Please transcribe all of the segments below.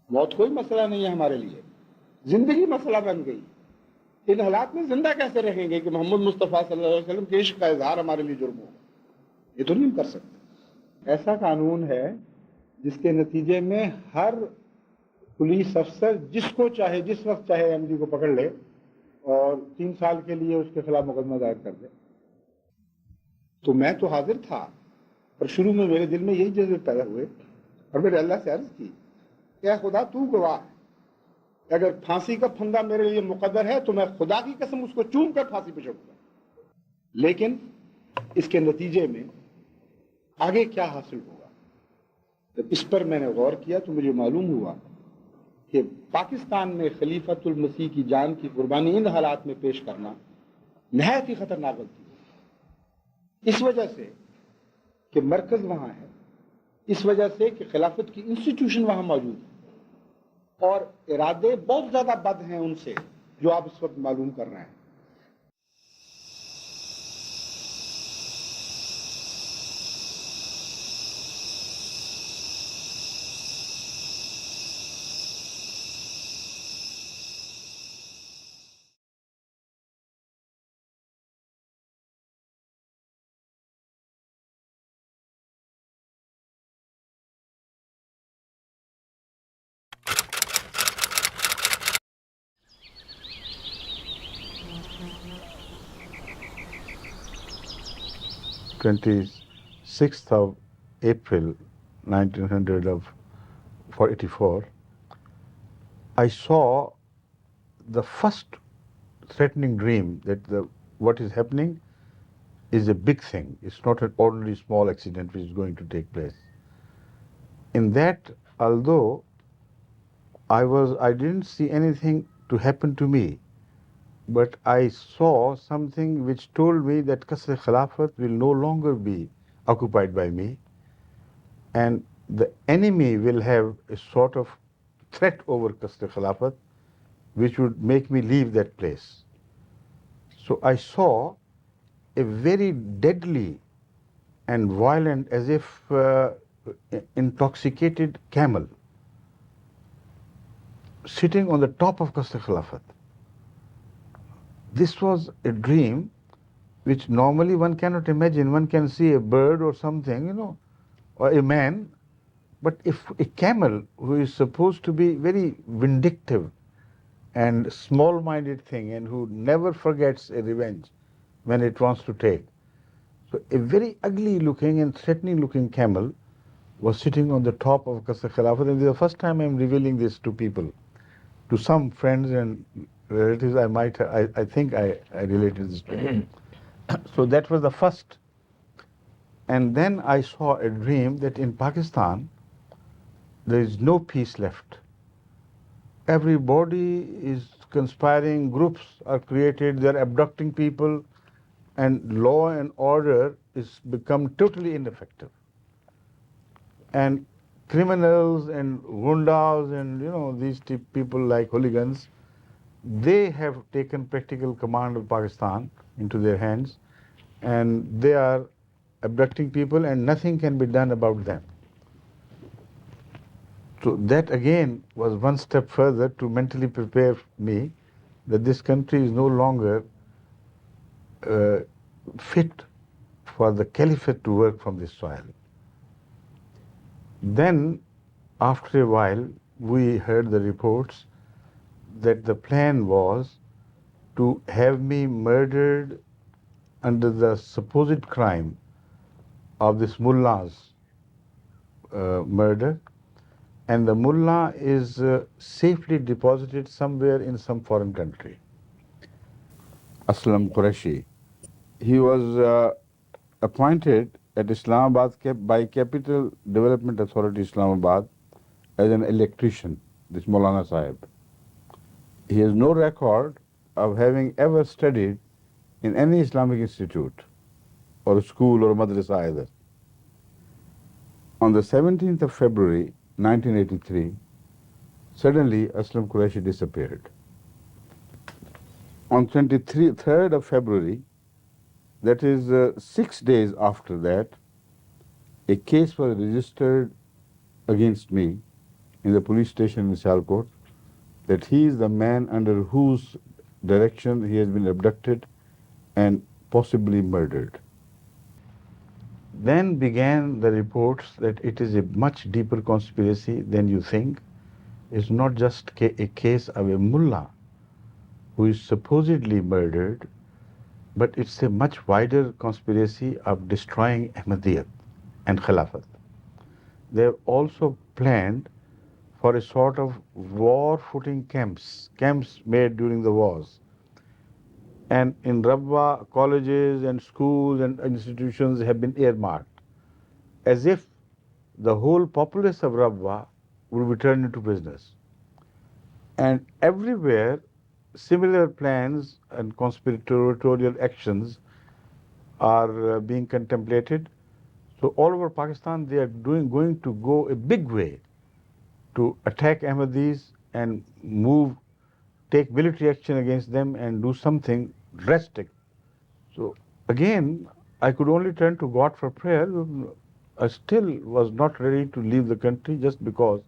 موت کوئی مسئلہ نہیں ہے ہمارے لیے، زندگی مسئلہ بن گئی. ان حالات میں زندہ کیسے رہیں گے کہ محمد مصطفیٰ صلی اللہ علیہ وسلم کے عشق کا اظہار ہمارے لیے جرم ہوگا؟ یہ تو نہیں کر سکتے. ایسا قانون ہے جس کے نتیجے میں ہر پولیس افسر جس کو چاہے جس وقت چاہے ایم ڈی کو پکڑ لے اور 3 سال کے لیے اس کے خلاف مقدمہ دائر کر دے. تو میں تو حاضر تھا، پر شروع میں میرے دل میں یہی جذبے پیدا ہوئے اور میں نے اللہ سے عرض کی کہ اے خدا تو گواہ ہے، اگر پھانسی کا پھندا میرے لیے مقدر ہے تو میں خدا کی قسم اس کو چوم کر پھانسی پہ چڑھوں گا. لیکن اس کے نتیجے میں آگے کیا حاصل ہوگا؟ جب اس پر میں نے غور کیا تو مجھے معلوم ہوا کہ پاکستان میں خلیفۃ المسیح کی جان کی قربانی ان حالات میں پیش کرنا نہایت ہی خطرناک غلطی ہے. اس وجہ سے کہ مرکز وہاں ہے، اس وجہ سے کہ خلافت کی انسٹیٹیوشن وہاں موجود ہے، اور ارادے بہت زیادہ بد ہیں ان سے جو آپ اس وقت معلوم کر رہے ہیں. Twenty-sixth of April, 1984, I saw the first threatening dream that what is happening is a big thing. It's not an ordinary small accident which is going to take place. In that, although I didn't see anything to happen to me, but I saw something which told me that Qasr Khilafat will no longer be occupied by me, and the enemy will have a sort of threat over Qasr Khilafat which would make me leave that place. So I saw a very deadly and violent, as if intoxicated camel sitting on the top of Qasr Khilafat. This was a dream which normally one cannot imagine. One can see a bird or something, or a man, but if a camel who is supposed to be very vindictive and small-minded thing and who never forgets a revenge when it wants to take. So a very ugly-looking and threatening-looking camel was sitting on the top of Qasr Khilafat, and this is the first time I'm revealing this to people. To some friends and relatives, I think I related this to them. So that was the first. And then I saw a dream that in Pakistan, there is no peace left. Everybody is conspiring, groups are created, they're abducting people, and law and order is become totally ineffective. And criminals and gundas and these people like hooligans, they have taken practical command of Pakistan into their hands, and they are abducting people and nothing can be done about them. So that again was one step further to mentally prepare me that this country is no longer fit for the caliphate to work from this soil. Then, after a while, we heard the reports that the plan was to have me murdered under the supposed crime of this mullah's murder, and the mullah is safely deposited somewhere in some foreign country. Aslam Qureshi. He was appointed at Islamabad by Capital Development Authority Islamabad as an electrician, this Maulana Sahib. He has no record of having ever studied in any Islamic institute or school or madrasa either. On the 17th of February 1983, suddenly Aslam Qureshi disappeared. On 23rd of February, that is 6 days after that, a case was registered against me in the police station in Sialkot that he is the man under whose direction he has been abducted and possibly murdered. Then began the reports that it is a much deeper conspiracy than you think. It's not just a case of a mullah who is supposedly murdered, but it's a much wider conspiracy of destroying Ahmadiyyat and Khilafat. They have also planned for a sort of war-footing camps made during the wars. And in Rabwa, colleges and schools and institutions have been earmarked, as if the whole populace of Rabwa will be turned into prisoners. And everywhere, similar plans and conspiratorial actions are being contemplated. So all over Pakistan, they are going to go a big way to attack Ahmadis and take military action against them and do something drastic. So again, I could only turn to God for prayer. I still was not ready to leave the country just because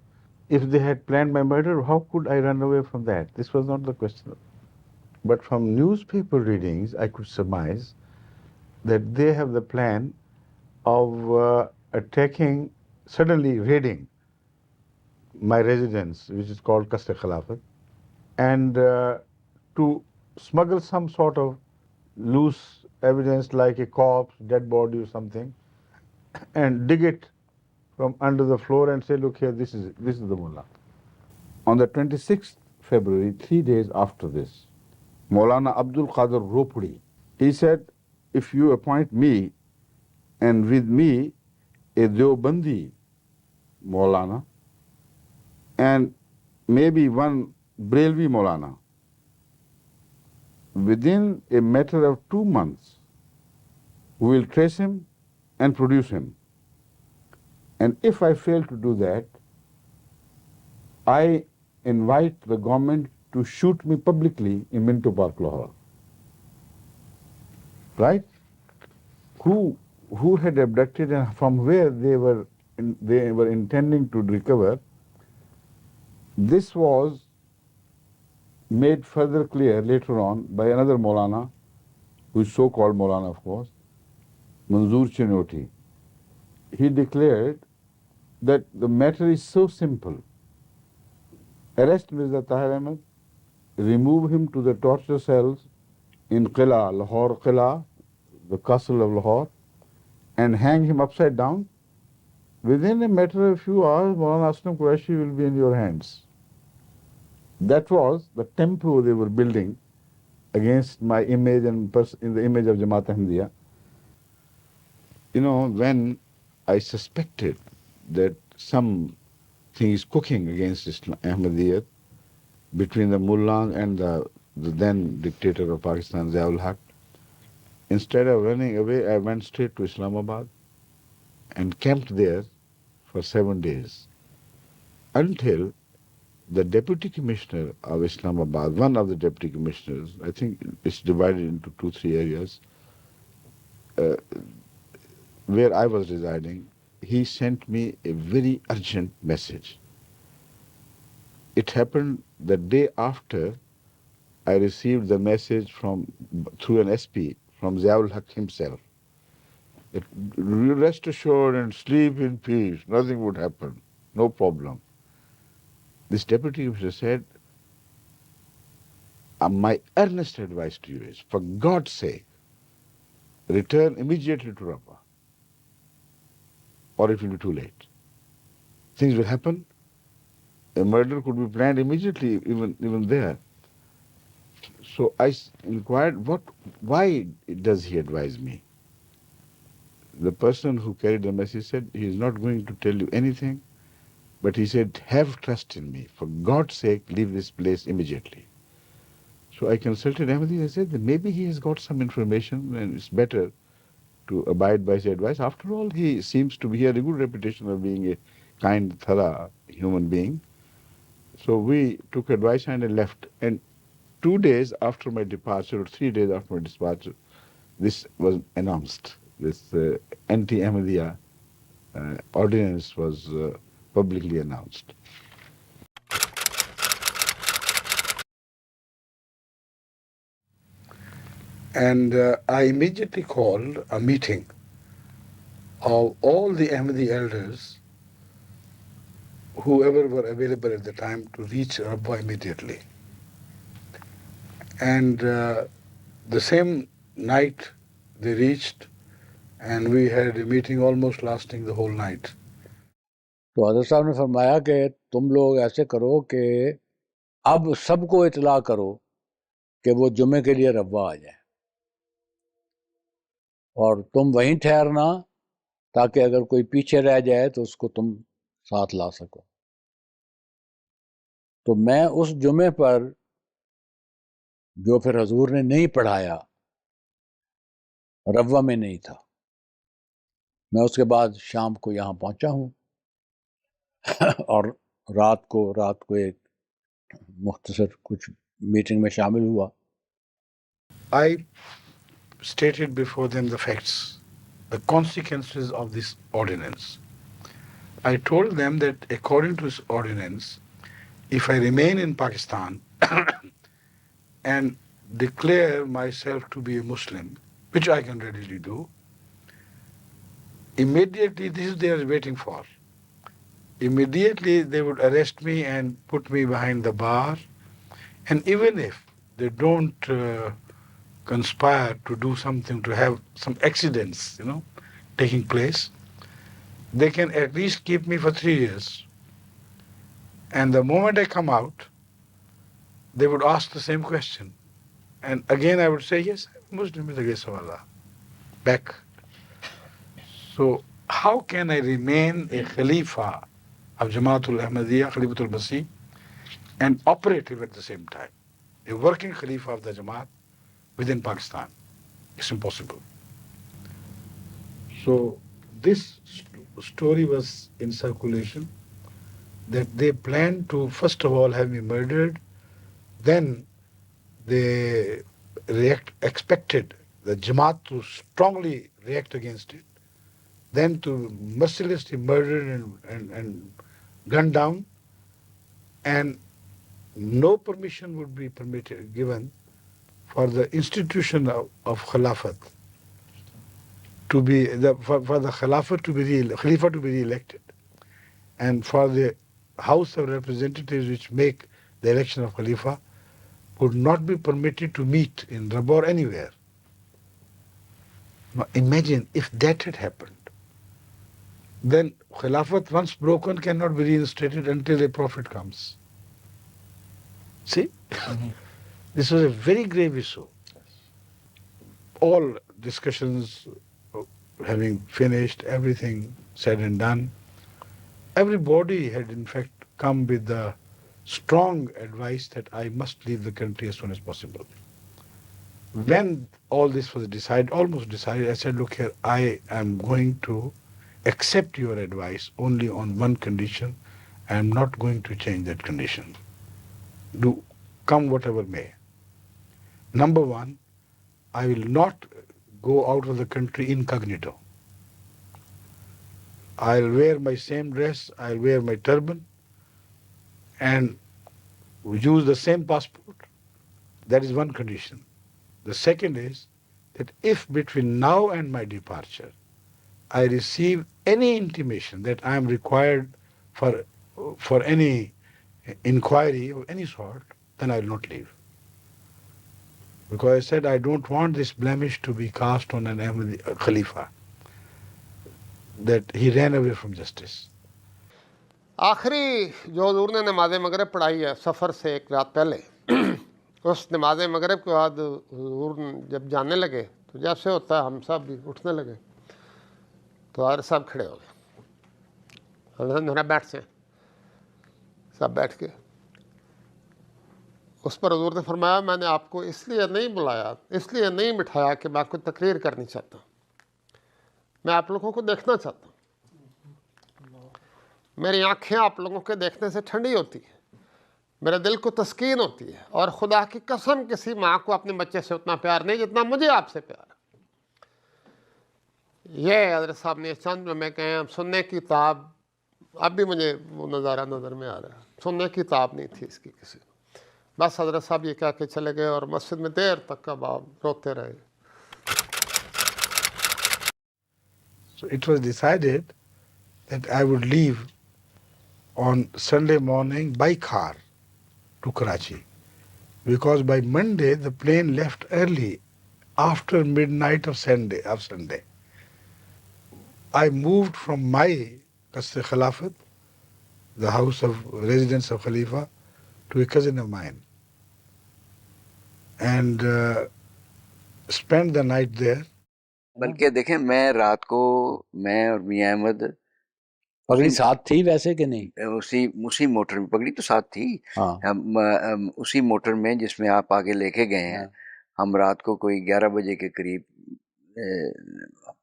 if they had planned my murder, how could I run away from that? This was not the question. But from newspaper readings, I could surmise that they have the plan of attacking, suddenly raiding my residence, which is called Qasr Khilafat, and to smuggle some sort of loose evidence like a corpse, dead body or something, and dig it from under the floor and say, look here, this is the mullah. On the 26th February, 3 days after this, Maulana Abdul Qadir Ropudi, he said, if you appoint me and with me a Deobandi Maulana and maybe one Brelvi Maulana, within a matter of 2 months, we will trace him and produce him. And if I fail to do that, I invite the government to shoot me publicly in Minto Park, Lahore. Right? Who had abducted and from where they were intending to recover? This was made further clear later on by another Maulana, who is so-called Maulana, of course, Manzoor Chinoti. He declared that the matter is so simple. Arrest Mirza Tahir Ahmed, remove him to the torture cells in Qila, Lahore Qila, the castle of Lahore, and hang him upside down. Within a matter of a few hours, Maulana Aslam Qureshi will be in your hands. That was the tempo they were building against my image and in the image of Jamaat Ahmadiyya. You know, when I suspected that something is cooking against Ahmadiyyat between the mullah and the then dictator of Pakistan, Ziaul Haq, instead of running away, I went straight to Islamabad and camped there for 7 days until the deputy commissioner of Islamabad, one of the deputy commissioners, I think it's divided into 2-3 areas, where I was residing, he sent me a very urgent message. It happened the day after I received the message through an SP from Ziaul Haq himself. That rest assured and sleep in peace, nothing would happen, no problem. This deputy commissioner said, my earnest advice to you is, for God's sake, return immediately to Rabwa, or it will be too late. Things will happen. A murder could be planned immediately, even there. So I inquired, why does he advise me? The person who carried the message said, he is not going to tell you anything, but he said, have trust in me. For God's sake, leave this place immediately. So I consulted Ahmadi. I said that maybe he has got some information and it's better to abide by his advice. After all, he seems to be, he had a good reputation of being a kind, thorough human being. So we took advice and I left. And 2 days after my departure, or 3 days after my departure, this was announced. This anti-Ahmadiyya ordinance was publicly announced. And I immediately called a meeting of all the Ahmadi elders, whoever were available at the time, to reach Rabwa immediately. And the same night they reached, and we had a meeting almost lasting the whole night. تو حضرت صاحب نے فرمایا کہ تم لوگ ایسے کرو کہ اب سب کو اطلاع کرو کہ وہ جمعے کے لیے ربوہ آ جائیں، اور تم وہیں ٹھہرنا تاکہ اگر کوئی پیچھے رہ جائے تو اس کو تم ساتھ لا سکو۔ تو میں اس جمعے پر جو پھر حضور نے نہیں پڑھایا، ربوہ میں نہیں تھا۔ میں اس کے بعد شام کو یہاں پہنچا ہوں اور رات کو ایک مختصر کچھ میٹنگ میں شامل ہوا۔ I stated before them the facts, the consequences of this ordinance. I told them that according to this ordinance, if I remain in Pakistan and declare myself to be a Muslim, which I can readily do, immediately this is they are waiting for. Immediately they would arrest me and put me behind the bar, and even if they don't conspire to do something, to have some accidents, taking place, they can at least keep me for 3 years. And the moment I come out, they would ask the same question. And again I would say, yes, I'm Muslim with the grace of Allah. Back. So how can I remain a Khalifa of Jamaatul Ahmadiyya, Khalifatul Masih, and operative at the same time? A working Khalifa of the Jamaat within Pakistan. It's impossible. So this story was in circulation, that they planned to first of all have me murdered, then they expected the Jamaat to strongly react against it, then to mercilessly murder and gun down, and no permission would be given for the institution of Khilafat to be for the Khilafat to be Khalifa to be re-elected, and for the House of Representatives, which make the election of Khalifa, would not be permitted to meet in Rabwa or anywhere. Now imagine if that had happened, then Khilafat once broken cannot be reinstated until a prophet comes. See? This was a very grave issue. All discussions having finished, everything said and done, everybody had in fact come with the strong advice that I must leave the country as soon as possible. When all this was decided, almost decided, I said, look here, I am going to accept your advice only on one condition. I am not going to change that condition. Do come whatever may. Number one, I will not go out of the country incognito. I'll wear my same dress, I'll wear my turban, and use the same passport. That is one condition. The second is that if between now and my departure I receive any intimation that I am required for any inquiry of any sort, then I will not leave. Because I said I don't want this blemish to be cast on an Ahmadi Khalifa, that he ran away from justice. آخری جو حضور نے نماز مغرب پڑھائی ہے سفر سے ایک رات پہلے، اس نماز مغرب کے بعد حضور جب جانے لگے تو جیسے ہوتا ہے ہم سب بھی اٹھنے لگے، تو حضرت صاحب کھڑے ہو گئے، حضرت بیٹھ سے سب بیٹھ کے اس پر حضور نے فرمایا میں نے آپ کو اس لیے نہیں بلایا، اس لیے نہیں بٹھایا کہ میں کوئی تقریر کرنی چاہتا ہوں، میں آپ لوگوں کو دیکھنا چاہتا ہوں، میری آنکھیں آپ لوگوں کے دیکھنے سے ٹھنڈی ہوتی ہیں، میرے دل کو تسکین ہوتی ہے، اور خدا کی قسم کسی ماں کو اپنے بچے سے اتنا پیار نہیں جتنا مجھے آپ سے پیار ہے۔ یہ حضرت صاحب نے چند میں کہیں سننے کی تاب، اب بھی مجھے وہ نظارہ نظر میں آ رہا ہے، سننے کی تاب نہیں تھی اس کی کسی، بس حضرت صاحب یہ کہہ کے چلے گئے، اور مسجد میں دیر تک اب آپ روتے رہے۔ So it was decided that I would leave on Sunday morning by car to Karachi, because by Monday the plane left early after midnight of Sunday. I moved from my Qasr Khilafat, the house of residence of Khalifa, to a cousin of mine, and spent the night there. بلکہ دیکھیں میں رات کو میں اور میاں احمد پگڑی ساتھ تھی ویسے کہ نہیں؟ اسی موٹر میں، پگڑی تو ساتھ تھی، ہم اسی موٹر میں جس میں آپ آگے لے کے گئے ہیں، ہم رات کو کوئی 11 بجے کے قریب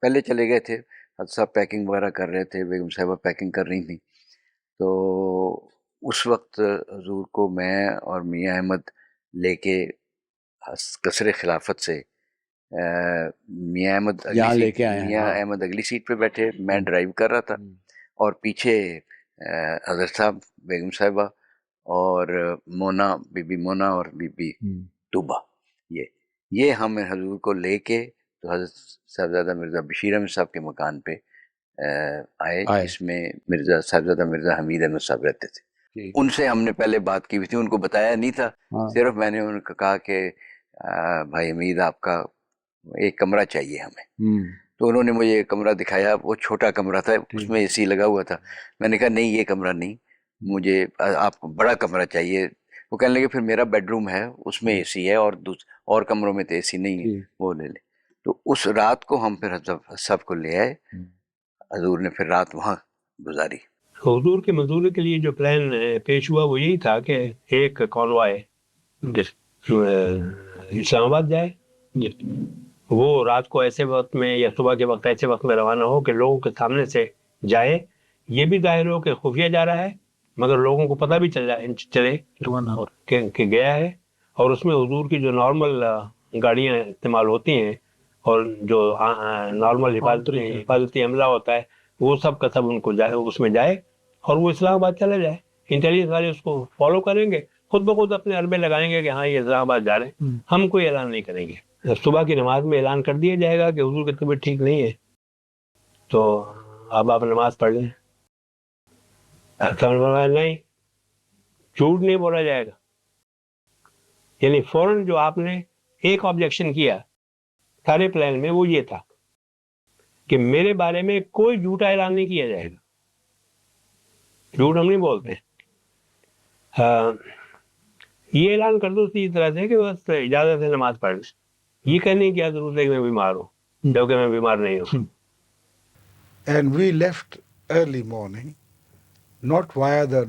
پہلے چلے گئے تھے، حضرت صاحب پیکنگ وغیرہ کر رہے تھے، بیگم صاحبہ پیکنگ کر رہی تھیں، تو اس وقت حضور کو میں اور میاں احمد لے کے قصر خلافت سے میاں احمد اگلی سیٹ پہ بیٹھے، میں ڈرائیو کر رہا تھا، اور پیچھے حضرت صاحب، بیگم صاحبہ اور مونا، بی بی مونا اور بی بی طوبہ، یہ ہم حضور کو لے کے تو حضرت صاحبزادہ مرزا بشیر احمد صاحب کے مکان پہ آئے، جس میں مرزا صاحبزادہ مرزا حمید احمد صاحب رہتے تھے۔ ان سے ہم نے پہلے بات کی ہوئی تھی، ان کو بتایا نہیں تھا، صرف میں نے ان کو کہا کہ بھائی حمید آپ کا ایک کمرہ چاہیے ہمیں، تو انہوں نے مجھے ایک کمرہ دکھایا، وہ چھوٹا کمرہ تھا، اس میں اے سی لگا ہوا تھا، میں نے کہا نہیں یہ کمرہ نہیں، مجھے آپ کو بڑا کمرہ چاہیے۔ وہ کہنے لگے پھر میرا بیڈ روم ہے اس میں اے سی ہے، اور کمروں میں تو اے سی نہیں ہے، وہ لے لے۔ تو اس رات کو ہم پھر سب کو لے آئے، حضور نے پھر رات وہاں گزاری۔ حضور کے منظوری کے لیے جو پلان پیش ہوا وہ یہی تھا کہ ایک کانوائے اسلام آباد جائے، وہ رات کو ایسے وقت میں یا صبح کے وقت ایسے وقت میں روانہ ہو کہ لوگوں کے سامنے سے جائے، یہ بھی ظاہر ہو کہ خفیہ جا رہا ہے مگر لوگوں کو پتہ بھی چلے کہ گیا ہے، اور اس میں حضور کی جو نارمل گاڑیاں استعمال ہوتی ہیں اور جو نارمل حفاظتی عملہ ہوتا ہے وہ سب کا سب ان کو جائے، اس میں جائے اور وہ اسلام آباد چلا جائے۔ انٹیلیجنس والے اس کو فالو کریں گے، خود بخود اپنے عربے لگائیں گے کہ ہاں یہ اسلام آباد جا رہے ہیں، ہم کوئی اعلان نہیں کریں گے۔ صبح کی نماز میں اعلان کر دیا جائے گا کہ حضور کی طبیعت ٹھیک نہیں ہے، تو اب آپ نماز پڑھ لیں۔ نہیں، جھوٹ نہیں بولا جائے گا، یعنی فوراً جو آپ نے ایک آبجیکشن کیا سارے پلان میں وہ یہ تھا کہ میرے بارے میں کوئی جھوٹا اعلان نہیں کیا جائے گا، جھوٹ ہم نہیں بولتے۔ یہ اعلان کر دو اسی طرح سے کہ بس اجازت ہے نماز پڑھ لیں، یہ کہنے کی کیا ضرورت ہے کہ میں بیمار ہوں جبکہ میں بیمار نہیں ہوں۔ And we left early morning, not via the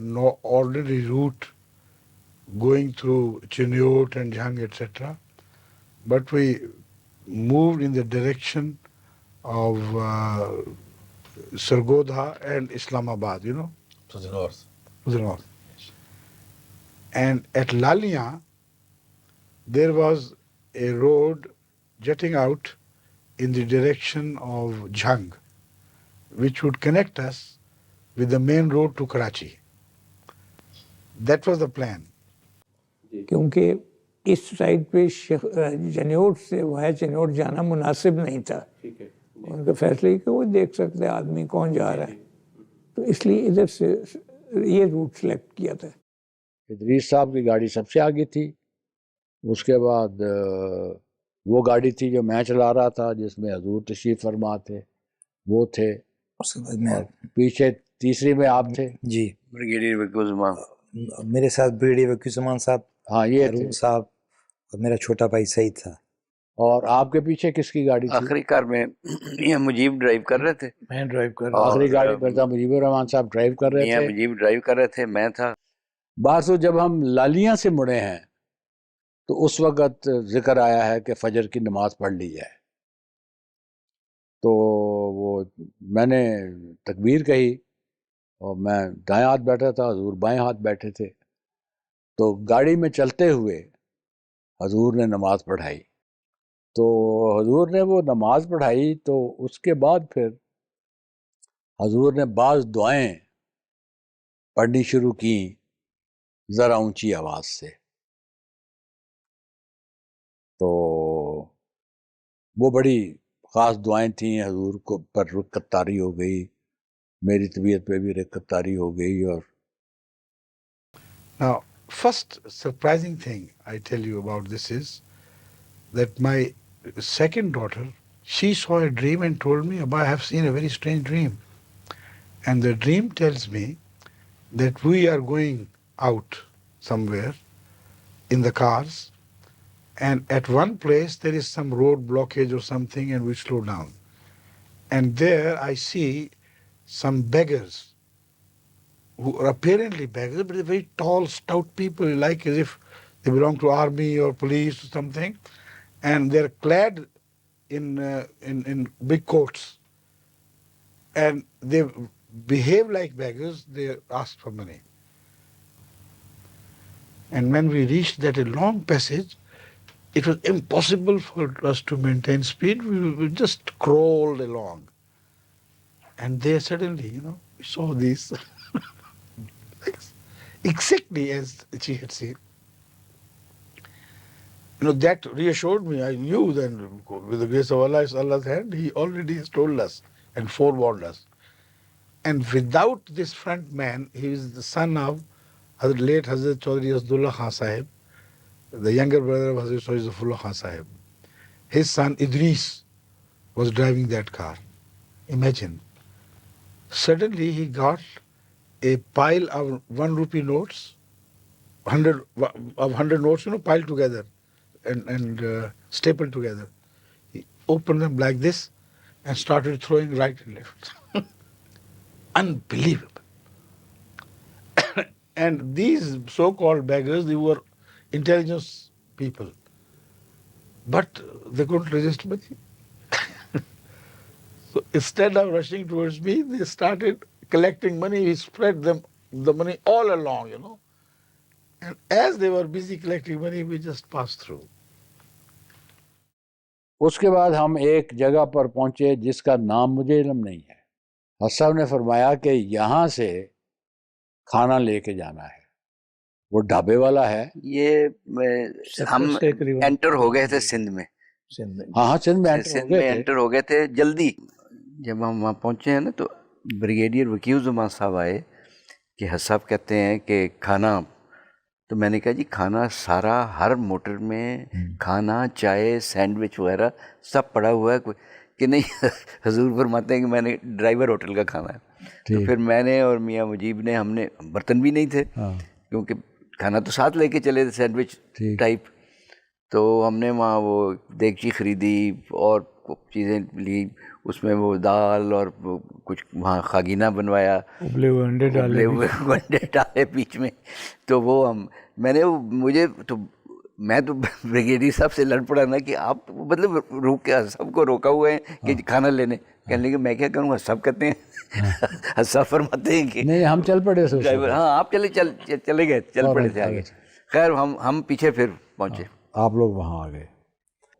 ordinary route going through Chiniot and Jhang, etc., but we moved in the direction of Sargodha and Islamabad, To the north. to the north. And at Lalia, there was a road jutting out in the direction of Jhang, which would connect us with the main road to Karachi. That was the plan. کیونکہ اس side پہ چنیوٹ سے وہاں چنیوٹ جانا مناسب نہیں تھا، ان کا فیصلہ کہ وہ دیکھ سکتے آدمی کون جا رہا ہے، تو اس لیے ادھر سے یہ روٹ سلیکٹ کیا تھا۔ ادریس صاحب کی گاڑی سب سے آگے تھی، اس کے بعد وہ گاڑی تھی جو میں چلا رہا تھا جس میں حضور تشریف فرما تھے، وہ تھے، اس کے بعد میں پیچھے تیسری میں آپ تھے، جی بریگیڈیئر وکیل زمان، میرے ساتھ بریگیڈیئر وکیل زمان صاحب، ہاں یہ ارون تھے، صاحب اور میرا چھوٹا بھائی سعید تھا۔ اور آپ کے پیچھے کس کی گاڑی تھی؟ آخری کار میں میاں مجیب ڈرائیو کر رہے تھے، میں ڈرائیو کر رہا آخری گاڑی مرزا مجیب الرحمان صاحب ڈرائیو کر رہے میاں تھے۔ مجیب ڈرائیو کر رہے تھے، میں تھا۔ بعض جب ہم لالیاں سے مڑے ہیں تو اس وقت ذکر آیا ہے کہ فجر کی نماز پڑھ لی جائے، تو وہ میں نے تکبیر کہی اور میں دائیں ہاتھ بیٹھا تھا، حضور بائیں ہاتھ بیٹھے تھے، تو گاڑی میں چلتے ہوئے حضور نے نماز پڑھائی، تو حضور نے وہ نماز پڑھائی تو اس کے بعد پھر حضور نے بعض دعائیں پڑھنی شروع کی ذرا اونچی آواز سے، تو وہ بڑی خاص دعائیں تھیں حضور کو پر رکعت طاری ہو گئی، میری طبیعت پہ بھی رکعت طاری ہو گئی. اور Now, first surprising thing I tell you about this is that my second daughter, she saw a dream and told me, Abba, I have seen a very strange dream. And the dream tells me that we are going out somewhere in the cars, and at one place there is some road blockage or something, and we slow down. And there I see some beggars who are apparently beggars, but they're very tall, stout people, like as if they belong to army or police or something, and they're clad in big coats, and they behave like beggars. They ask for money. And when we reached that a long passage, it was impossible for us to maintain speed. We just crawled along. And there suddenly, we saw these exactly as she had seen. That reassured me. I knew then, with the grace of Allah, it's Allah's hand, He already has told us and forewarned us. And without this front man, he is the son of late Hazrat Chaudhry Asdullah Khan Sahib, the younger brother of Hazrat Chaudhry Zafrullah Khan Sahib. His son Idris was driving that car. Imagine. Suddenly he got a pile of 1 rupee notes, 100 notes, piled together and stapled together. He opened them like this and started throwing right and left. Unbelievable. And these so-called beggars, they were intelligence people. But they couldn't resist money. So instead of rushing towards me, they started collecting money. We spread them the money all along, And as they were busy collecting money, we just passed through. اس کے بعد ہم ایک جگہ پر پہنچے جس کا نام مجھے علم نہیں ہے. حضرت صاحب نے فرمایا کہ یہاں سے کھانا لے کے جانا ہے، وہ ڈھابے والا ہے. یہ ہم انٹر ہو گئے تھے سندھ میں. ہاں سندھ میں انٹر ہو گئے تھے جلدی. جب ہم وہاں پہنچے ہیں نا تو بریگیڈیئر وکیل زمان صاحب آئے کہ حضرت صاحب کہتے ہیں کہ کھانا. تو میں نے کہا جی کھانا سارا ہر موٹر میں کھانا، چائے، سینڈوچ وغیرہ سب پڑا ہوا ہے. کہ نہیں حضور فرماتے ہیں کہ میں نے ڈرائیور ہوٹل کا کھانا ہے. تو پھر میں نے اور میاں مجیب نے، ہم نے برتن بھی نہیں تھے کیونکہ کھانا تو ساتھ لے کے چلے تھے سینڈوچ ٹائپ. تو ہم نے وہاں وہ دیگچی خریدی اور چیزیں لی، اس میں وہ دال اور کچھ وہاں خاگینہ بنوایا، ابلے ہوئے انڈے ڈالے بیچ میں. تو وہ میں تو بریگیڈیئر صاحب سے لڑ پڑا نا کہ آپ مطلب سب کو روکا ہوا ہے کہ کھانا لینے. کہنے لگے میں کیا کروں گا، سب کہتے ہیں سب فرماتے ہیں کہ نہیں ہم چل پڑے ڈرائیور. ہاں آپ چلے گئے، چل پڑے تھے آگے. خیر ہم پیچھے پھر پہنچے، آپ لوگ وہاں آ گئے.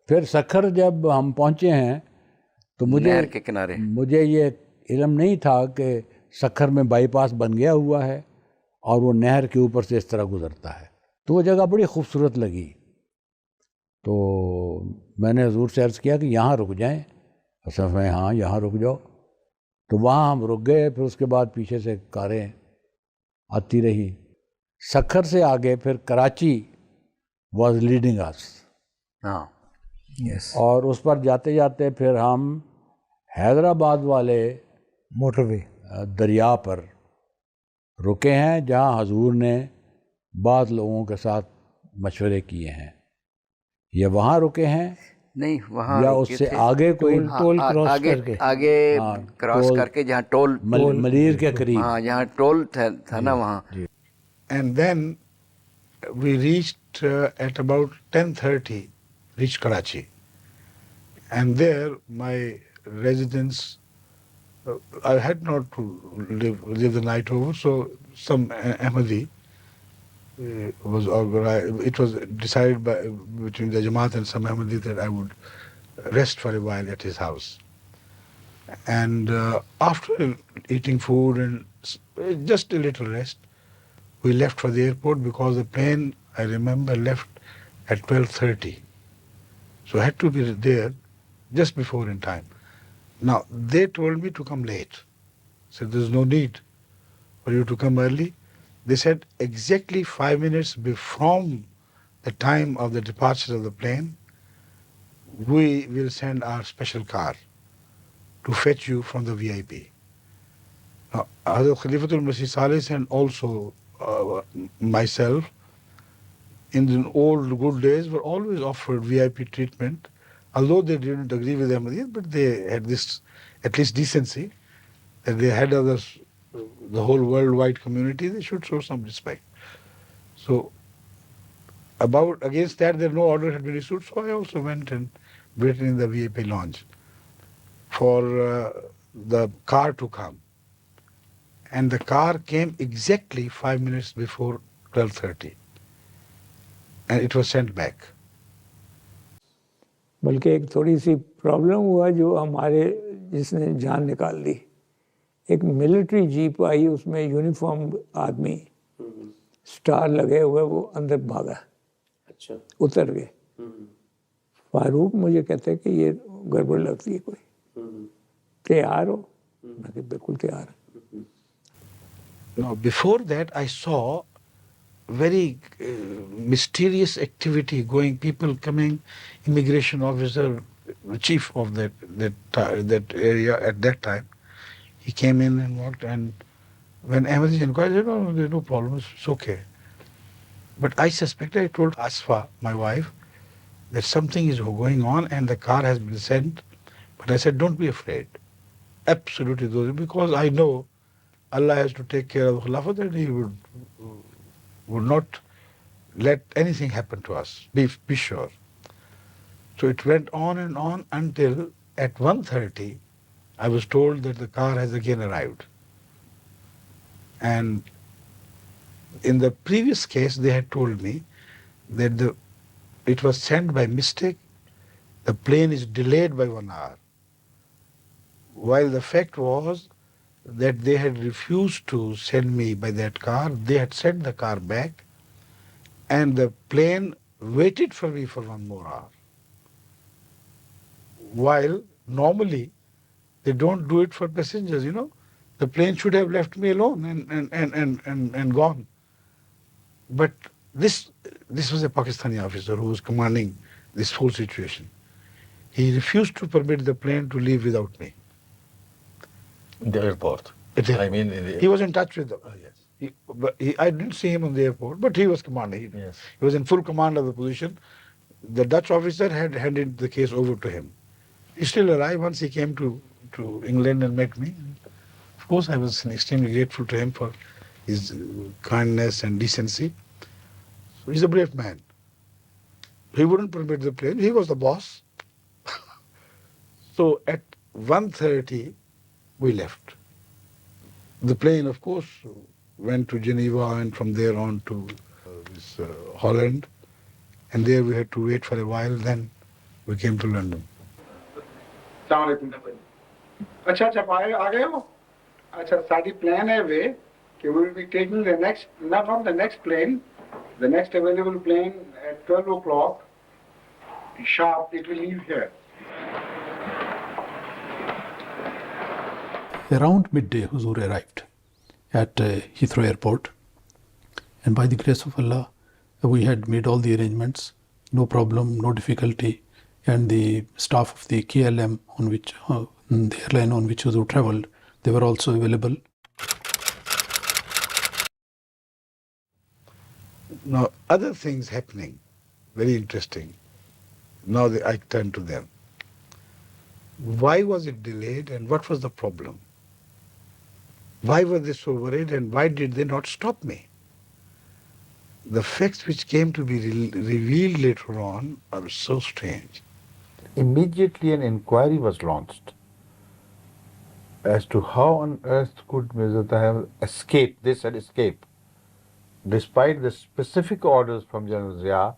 پھر سکھر جب ہم پہنچے ہیں تو نہر کے کنارے، مجھے یہ علم نہیں تھا کہ سکھر میں بائی پاس بن گیا ہوا ہے اور وہ نہر کے اوپر سے اس طرح گزرتا ہے. تو وہ جگہ بڑی خوبصورت لگی. تو میں نے حضور سے عرض کیا کہ یہاں رک جائیں. اصل میں ہاں یہاں رک جاؤ. تو وہاں ہم رک گئے. پھر اس کے بعد پیچھے سے کاریں آتی رہی. سکھر سے آگے پھر کراچی واز لیڈنگ اس. ہاں اور اس پر جاتے جاتے پھر ہم حیدرآباد والے موٹر وے دریا پر رکے ہیں، جہاں حضور نے بعض لوگوں کے ساتھ مشورے کیے ہیں. یا وہاں رکے ہیں نہیں، وہاں یا اس سے آگے کوئی ٹول کراس کر کے، آگے کراس کر کے جہاں ٹول ملیر کے قریب، ہاں جہاں ٹول تھا نا وہاں. And then we reached at about 10:30, reached Karachi. And there my residence, I had not to live the night over, so some Ahmadi was organized. It was decided between the Jamaat and some Ahmadi that I would rest for a while at his house. And after eating food and just a little rest, we left for the airport because the plane, I remember, left at 12:30. So I had to be there just before in time. Now, they told me to come late. Said, there's no need for you to come early. They said exactly 5 minutes from the time of the departure of the plane, we will send our special car to fetch you from the VIP. Now, Hazrat Khalifatul Masih Salis and also myself, in the old good days, were always offered VIP treatment, although they didn't agree with Ahmadiyyat, but they had this at least decency that they had others, the whole worldwide community, they should show some respect. So against that, no order had been issued, so I also went and waited in the VIP lounge for the car to come. And the car came exactly 5 minutes before 12:30. And it was sent back. بلکہ ایک تھوڑی سی problem ہوا جو ہمارے جس نے جان نکال دی. ایک ملٹری جیپ آئی, اس میں یونیفارم آدمی سٹار لگے ہوئے, وہ اندر بھاگا, اتر گئے. فاروق مجھے کہتے ہیں کہ یہ گڑبڑ لگتی ہے, کوئی تیار ہو؟ میں کہ بالکل تیار ہے. Now, before that, I saw very mysterious activity going, people coming, immigration officer, the chief of that area at that time, he came in and walked, and when Ahmadi inquired, he said, no, there's no problem, it's okay. But I suspected, I told Asfa, my wife, that something is going on and the car has been sent. But I said, don't be afraid. Absolutely, because I know Allah has to take care of the Khilafat and He would not let anything happen to us. Be sure. So it went on and on until at 1:30, I was told that the car has again arrived. And in the previous case, they had told me that it was sent by mistake. The plane is delayed by 1 hour. While the fact was that they had refused to send me by that car, they had sent the car back, and the plane waited for me for 1 more hour. While normally they don't do it for passengers, The plane should have left me alone and gone. But this was a Pakistani officer who was commanding this whole situation. He refused to permit the plane to leave without me. The airport. He was in touch with them. Yes. I didn't see him on the airport, but he was commanding. Yes. He was in full command of the position. The Dutch officer had handed the case over to him. He still arrived once he came to England and met me. Of course, I was extremely grateful to him for his kindness and decency. So he's a brave man. He wouldn't permit the plane. He was the boss. So at 1:30, we left. The plane, of course, went to Geneva and from there on to Holland. And there we had to wait for a while. Then we came to London. السلام علیکم. اچھا آ گئے ہو. اچھا ساری plan ہے وے کہ we will be taking the next, not on the next plane, the next available plane at 12 o'clock sharp, it will leave here. Around midday, Huzur arrived at Heathrow Airport, and by the grace of Allah, we had made all the arrangements, no problem, no difficulty, and the staff of the KLM on which the airline on which Huzur travelled, they were also available. Now, other things happening, very interesting. Now I turn to them. Why was it delayed and what was the problem? Why were they so worried and why did they not stop me? The facts which came to be revealed later on are so strange. Immediately an inquiry was launched as to how on earth could Mirza have escaped. They said escape, despite the specific orders from General Zia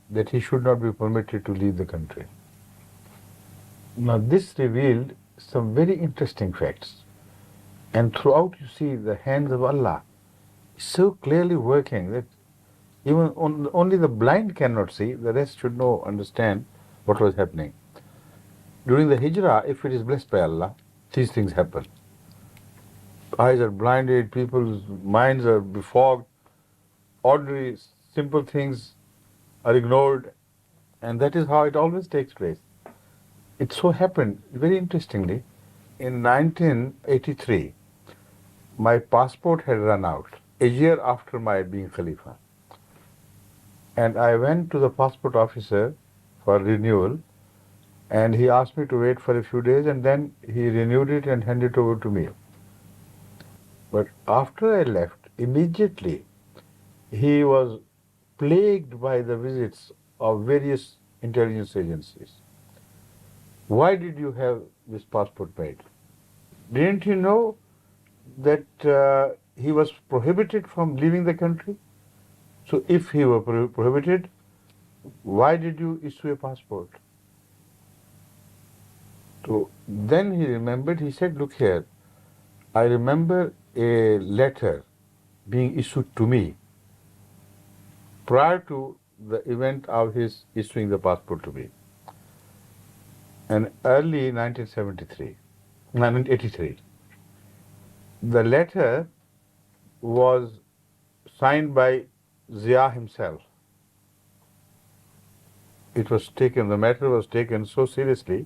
that he should not be permitted to leave the country. Now this revealed some very interesting facts. And throughout you see the hands of Allah so clearly working that even only the blind cannot see, the rest should know, understand what was happening. During the hijrah, if it is blessed by Allah, these things happen. Eyes are blinded, people's minds are befogged, ordinary, simple things are ignored, and that is how it always takes place. It so happened, very interestingly, in 1983, my passport had run out, a year after my being Khalifa. And I went to the passport officer for renewal, and he asked me to wait for a few days, and then he renewed it and handed it over to me. But after I left, immediately he was plagued by the visits of various intelligence agencies. Why did you have this passport made? Didn't you know that he was prohibited from leaving the country? So if he were prohibited, why did you issue a passport? So then he remembered, he said, look here, I remember a letter being issued to me prior to the event of his issuing the passport to me. And early 1983, the letter was signed by Zia himself. The matter was taken so seriously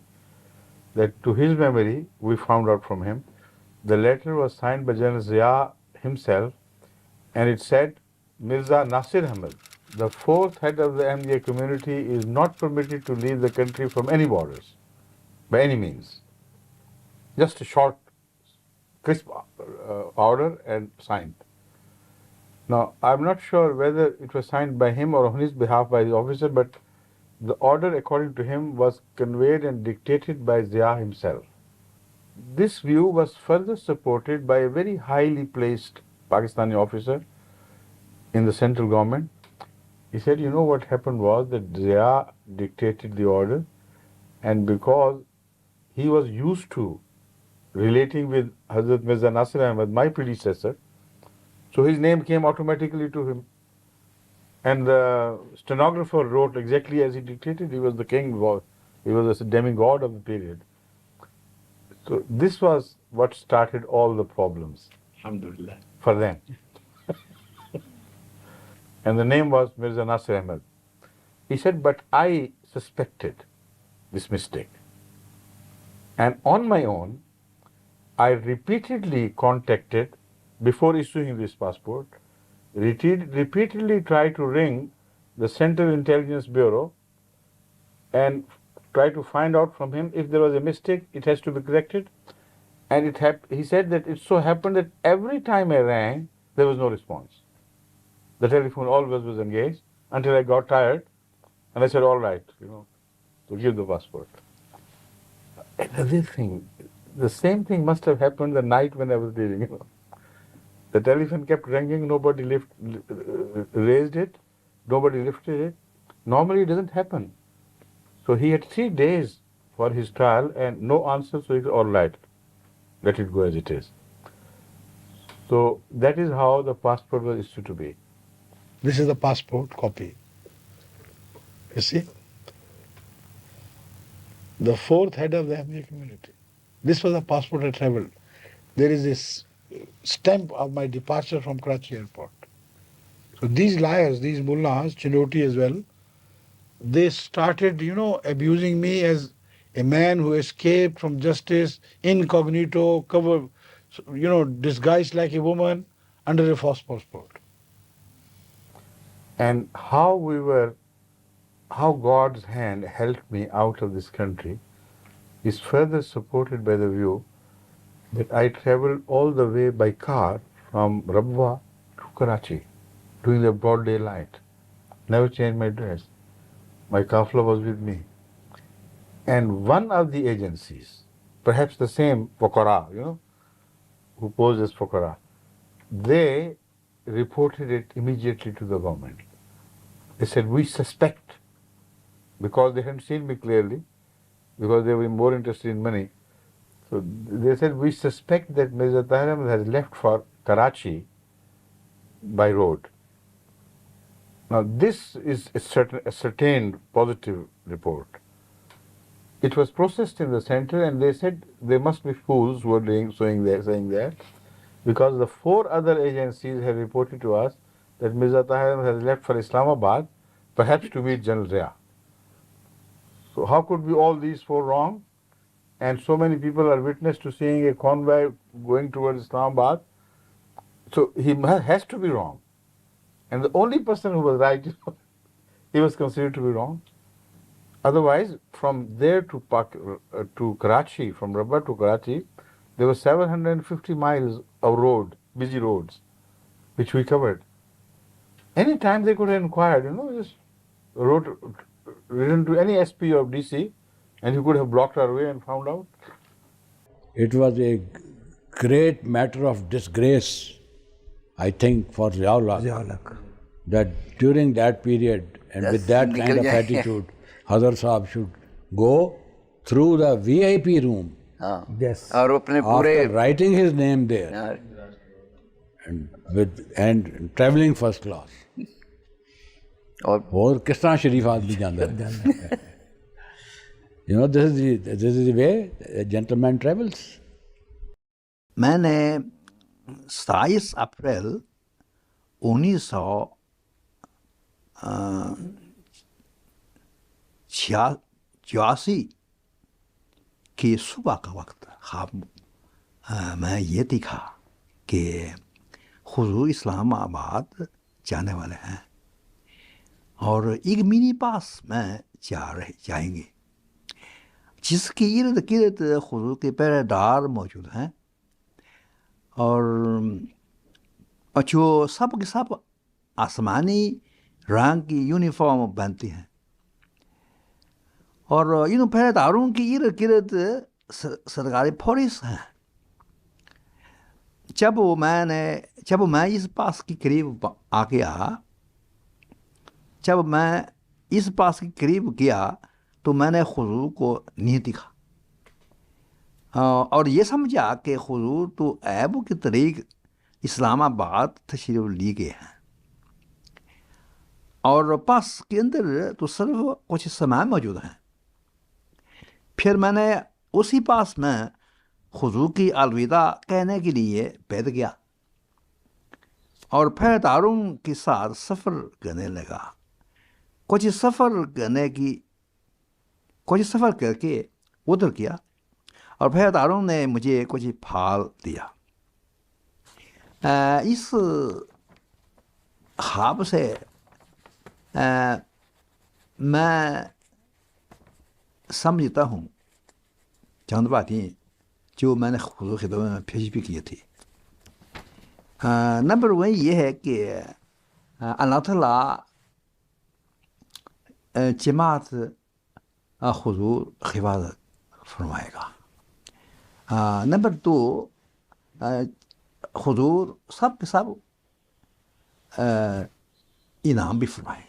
that to his memory, we found out from him, the letter was signed by General Zia himself, and it said, Mirza Nasir Ahmed, the fourth head of the Ahmadiyya community, is not permitted to leave the country from any borders, by any means. Just a short, crisp order and signed. Now, I'm not sure whether it was signed by him or on his behalf by the officer, but the order, according to him, was conveyed and dictated by Zia himself. This view was further supported by a very highly placed Pakistani officer in the central government. He said, you know, what happened was that Zia dictated the order, and because he was used to relating with Hazrat Mirza Nasir Ahmed, my predecessor, so his name came automatically to him. And the stenographer wrote exactly as he dictated. He was the king, he was a demigod of the period. So this was what started all the problems. Alhamdulillah. For them. And the name was Mirza Nasir Ahmed. He said, but I suspected this mistake. And on my own, I repeatedly contacted, before issuing this passport, repeatedly tried to ring the Central Intelligence Bureau and try to find out from him if there was a mistake, it has to be corrected. And he said that it so happened that every time I rang, there was no response. The telephone always was engaged until I got tired, and I said, all right, to give the passport. Another thing, the same thing must have happened the night when I was leaving. The telephone kept ringing, nobody raised it, nobody lifted it. Normally it doesn't happen. So he had 3 days for his trial and no answer, so he said, all right, let it go as it is. So that is how the passport was issued to be. This is the passport copy. You see? The fourth head of the Ahmadiyya community. This was the passport I traveled. There is this stamp of my departure from Karachi airport. So these liars, these mullahs, Chinoti as well, they started, abusing me as a man who escaped from justice, incognito, disguised like a woman under a false passport. And how God's hand helped me out of this country is further supported by the view that I traveled all the way by car from Rabwa to Karachi during the broad daylight. Never changed my dress. My kafla was with me. And one of the agencies, perhaps the same Fuqara, who posed as Fuqara, they reported it immediately to the government. They said, we suspect, because they hadn't seen me clearly, because they were more interested in money. So they said, we suspect that Mirza Tahir Ahmed has left for Karachi by road. Now this is a certain positive report. it was processed in the center, and they said they must be fools who were saying that, because the 4 other agencies had reported to us that Mirza Tahir has left for Islamabad, perhaps to meet General Zia. So how could be all these 4 wrong? And so many people are witness to seeing a convoy going towards Islamabad. So he has to be wrong. And the only person who was right, he was considered to be wrong. Otherwise, from there to Karachi, from Rabba to Karachi, there were 750 miles of road, busy roads, which we covered. Any time they could have inquired, just written to any SP or DC, and he could have blocked our way and found out. It was a great matter of disgrace, I think, for Ziaul-Haq, that during that period and with that kind of attitude, Hazrat Sahab should go through the VIP room. Yes. After writing his name there, and traveling first class. اور کس طرح شریف آدمی جانتا ہے. this is the way a gentleman travels. میں نے 27 April 1986 کی صبح کا وقت خواب میں یہ دیکھا کہ حضور اسلام آباد جانے والے ہیں اور ایک منی پاس میں جائیں گے جس کی ارد گرد حضور کے پہرے دار موجود ہیں اور جو سب کے سب آسمانی رنگ کی یونیفارم پہنتی ہیں اور ان پہرے داروں کی ارد گرد سرکاری پولیس ہیں. جب میں اس پاس کے قریب آ گیا تو میں نے حضور کو نہیں دیکھا اور یہ سمجھا کہ حضور تو عیب کے طریق اسلام آباد تشریف لی گئے ہیں اور پاس کے اندر تو صرف کچھ سامان موجود ہیں. پھر میں نے اسی پاس میں حضور کی الوداع کہنے کے لیے بیٹھ گیا اور پھر داروں کے ساتھ سفر کرنے لگا. کچھ سفر کر کے ادھر کیا اور پھر داروں نے مجھے کچھ پھال دیا. اس خواب سے میں سمجھتا ہوں چند باتیں جو میں نے حضور خدمت میں پیش بھی کی تھی. نمبر 1 یہ ہے کہ اللہ تعالیٰ جماعت حضور حفاظت فرمائے گا. نمبر 2 حضور سب کے سب انعام بھی فرمائے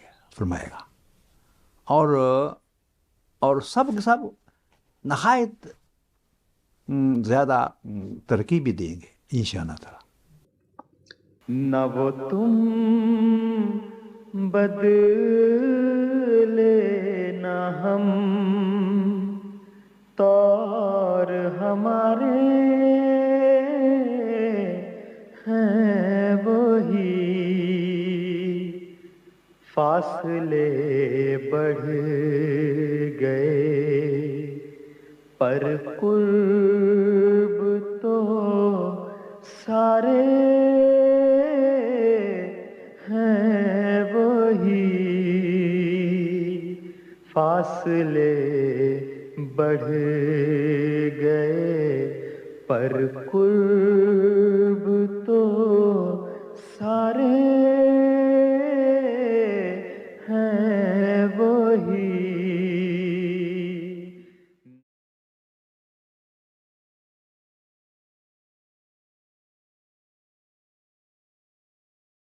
گا اور سب کے سب نہایت زیادہ ترقی بھی دیں گے انشاءاللہ تعالی. نہ وہ تم بدلے نہ ہم طور ہمارے ہیں وہی فاصلے بڑھ گئے پر قرب تو سارے ہیں وہی فاصلے بڑھ گئے پر قرب